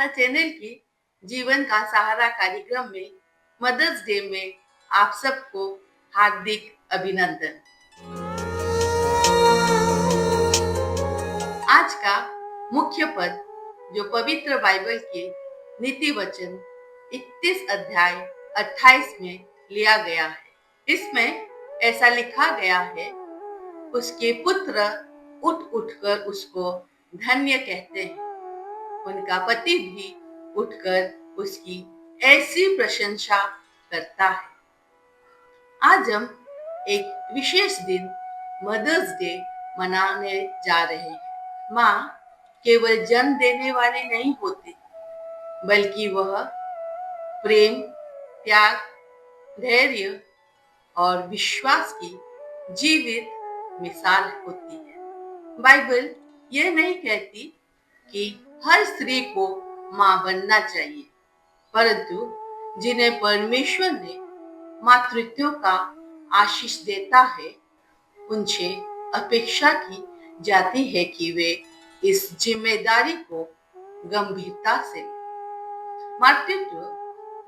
साधना channel की जीवन का सहारा कार्यक्रम में मदर्स डे में आप सबको हार्दिक अभिनंदन। आज का मुख्य पद जो पवित्र बाइबल के नीति वचन 31 अध्याय 28 में लिया गया है। इसमें ऐसा लिखा गया है, उसके पुत्र उठ उठकर उसको धन्य कहते हैं, उनका पति भी उठकर उसकी ऐसी प्रशंसा करता है। आज हम एक विशेष दिन मदर्स डे मनाने जा रहे हैं। माँ केवल जन्म देने वाली नहीं होती, बल्कि वह प्रेम, त्याग, धैर्य और विश्वास की जीवित मिसाल होती है। बाइबल यह नहीं कहती कि हर स्त्री को मां बनना चाहिए, परंतु जिन्हें परमेश्वर ने मातृत्व का आशीष देता है, उनसे अपेक्षा की जाती है कि वे इस जिम्मेदारी को गंभीरता से मातृत्व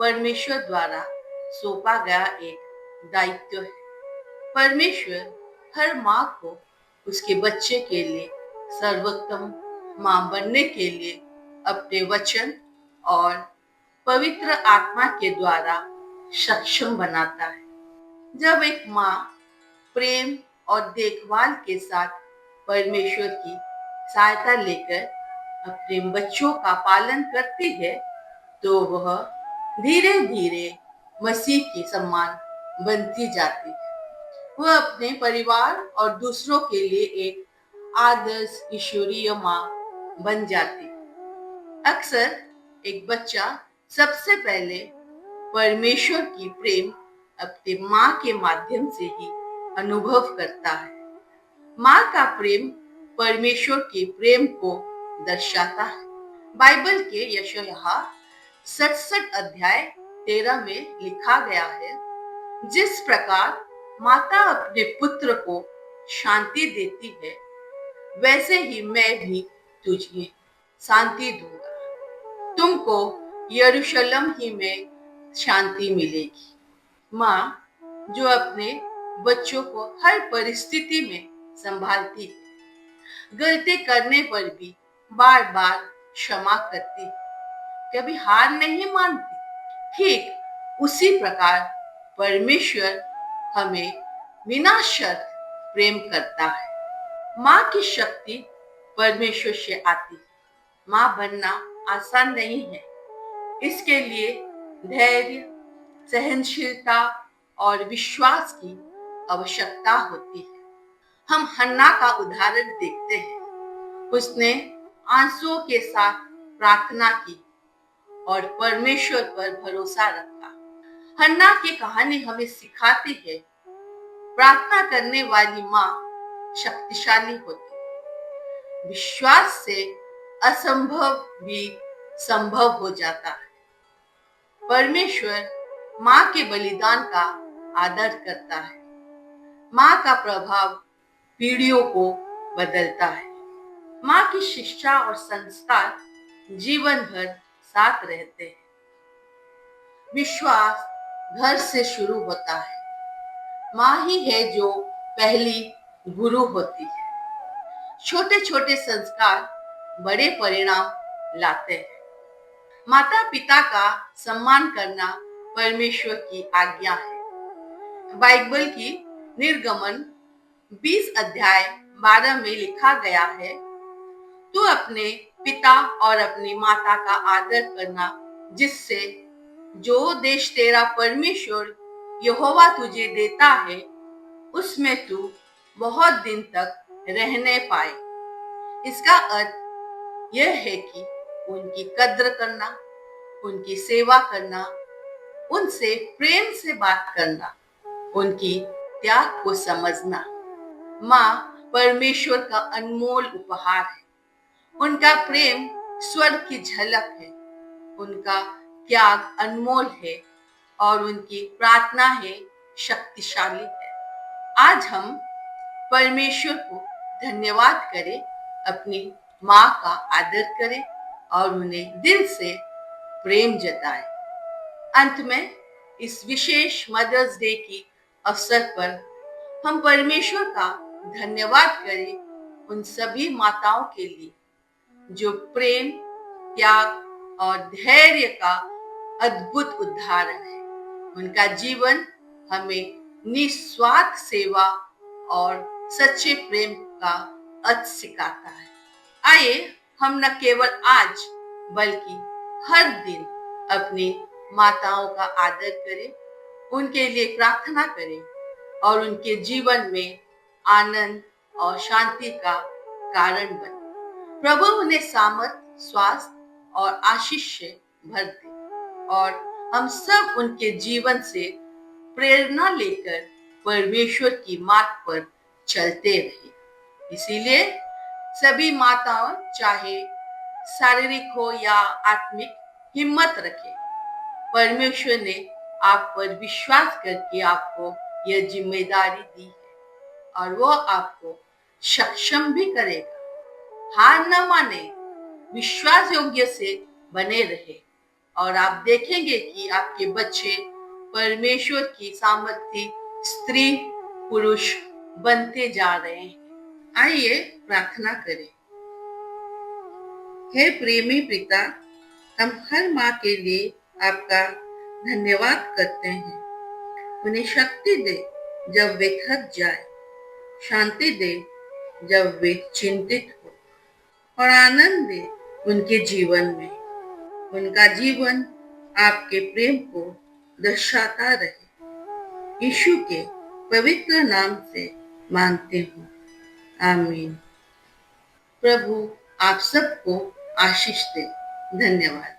परमेश्वर द्वारा सौंपा गया एक दायित्व है। परमेश्वर हर माँ को उसके बच्चे के लिए सर्वोत्तम माँ बनने के लिए अपने वचन और पवित्र आत्मा के द्वारा सक्षम बनाता है। जब एक माँ प्रेम और देखभाल के साथ परमेश्वर की सहायता लेकर अपने बच्चों का पालन करती है, तो वह धीरे धीरे मसीह की समान बनती जाती है। वह अपने परिवार और दूसरों के लिए एक आदर्श ईश्वरीय माँ बन जाती है। अक्सर एक बच्चा सबसे पहले परमेश्वर की प्रेम अपनी माँ के माध्यम से ही अनुभव करता है। माँ का प्रेम परमेश्वर के प्रेम को दर्शाता है। बाइबल के यशायाह 67 अध्याय 13 में लिखा गया है, जिस प्रकार माता अपने पुत्र को शांति देती है, वैसे ही मैं भी तुझे शांति दूंगा। तुमको यरूशलेम ही में शांति मिलेगी। माँ जो अपने बच्चों को हर परिस्थिति में संभालती है, गलती करने पर भी बार बार क्षमा करती है, कभी हार नहीं मानती। ठीक उसी प्रकार परमेश्वर हमें बिना शर्त प्रेम करता है। माँ की शक्ति परमेश्वर से आती है। माँ बनना आसान नहीं है। इसके लिए धैर्य, सहनशीलता और विश्वास की आवश्यकता होती है। हम हन्ना का उदाहरण देखते हैं। उसने आंसुओं के साथ प्रार्थना की और परमेश्वर पर भरोसा रखा। हन्ना की कहानी हमें सिखाती है, प्रार्थना करने वाली माँ शक्तिशाली होती है। विश्वास से असंभव भी संभव हो जाता है। परमेश्वर माँ के बलिदान का आदर करता है। माँ का प्रभाव पीढ़ियों को बदलता है। माँ की शिक्षा और संस्कार जीवन भर साथ रहते हैं। विश्वास घर से शुरू होता है। माँ ही है जो पहली गुरु होती है। छोटे छोटे संस्कार बड़े परिणाम लाते हैं। माता पिता का सम्मान करना परमेश्वर की आज्ञा है। बाइबल की निर्गमन 20 अध्याय 12 में लिखा गया है, तू अपने पिता और अपनी माता का आदर करना, जिससे जो देश तेरा परमेश्वर यहोवा तुझे देता है, उसमें तू बहुत दिन तक रहने पाए। इसका अर्थ यह है कि उनकी कद्र करना, उनकी सेवा करना, उनसे प्रेम से बात करना, उनकी त्याग को समझना। माँ परमेश्वर का अनमोल उपहार है। उनका प्रेम स्वर्ग की झलक है। उनका त्याग अनमोल है और उनकी प्रार्थना है शक्तिशाली है। आज हम परमेश्वर को धन्यवाद करें, अपनी माँ का आदर करें और उन्हें दिल से प्रेम जताएं। अंत में इस विशेष मदर्स डे की अवसर पर हम परमेश्वर का धन्यवाद करें उन सभी माताओं के लिए जो प्रेम, त्याग और धैर्य का अद्भुत उदाहरण है। उनका जीवन हमें निस्वार्थ सेवा और सच्चे प्रेम का अर्थ सिखाता है। आइए हम न केवल आज बल्कि हर दिन अपनी माताओं का आदर करें, उनके लिए प्रार्थना करें और उनके जीवन में आनंद और शांति का कारण बने। प्रभु उन्हें सामर्थ, स्वास्थ्य और आशीष से भर दे और हम सब उनके जीवन से प्रेरणा लेकर परमेश्वर की मार्ग पर चलते रहे। इसीलिए सभी माताओं, चाहे शारीरिक हो या आत्मिक, हिम्मत रखें। परमेश्वर ने आप पर विश्वास करके आपको यह जिम्मेदारी दी है और वो आपको सक्षम भी करेगा। हार न माने, विश्वास योग्य से बने रहे और आप देखेंगे कि आपके बच्चे परमेश्वर की सामर्थी स्त्री पुरुष बनते जा रहे हैं। आइए प्रार्थना करें। हे प्रेमी पिता, हम हर माँ के लिए आपका धन्यवाद करते हैं। उन्हें शक्ति दे जब वे थक जाए, शांति दे जब वे चिंतित हो और आनंद दे उनके जीवन में। उनका जीवन आपके प्रेम को दर्शाता रहे। यीशु के पवित्र नाम से मांगते हूँ, आमीन। प्रभु आप सबको आशीष दे। धन्यवाद।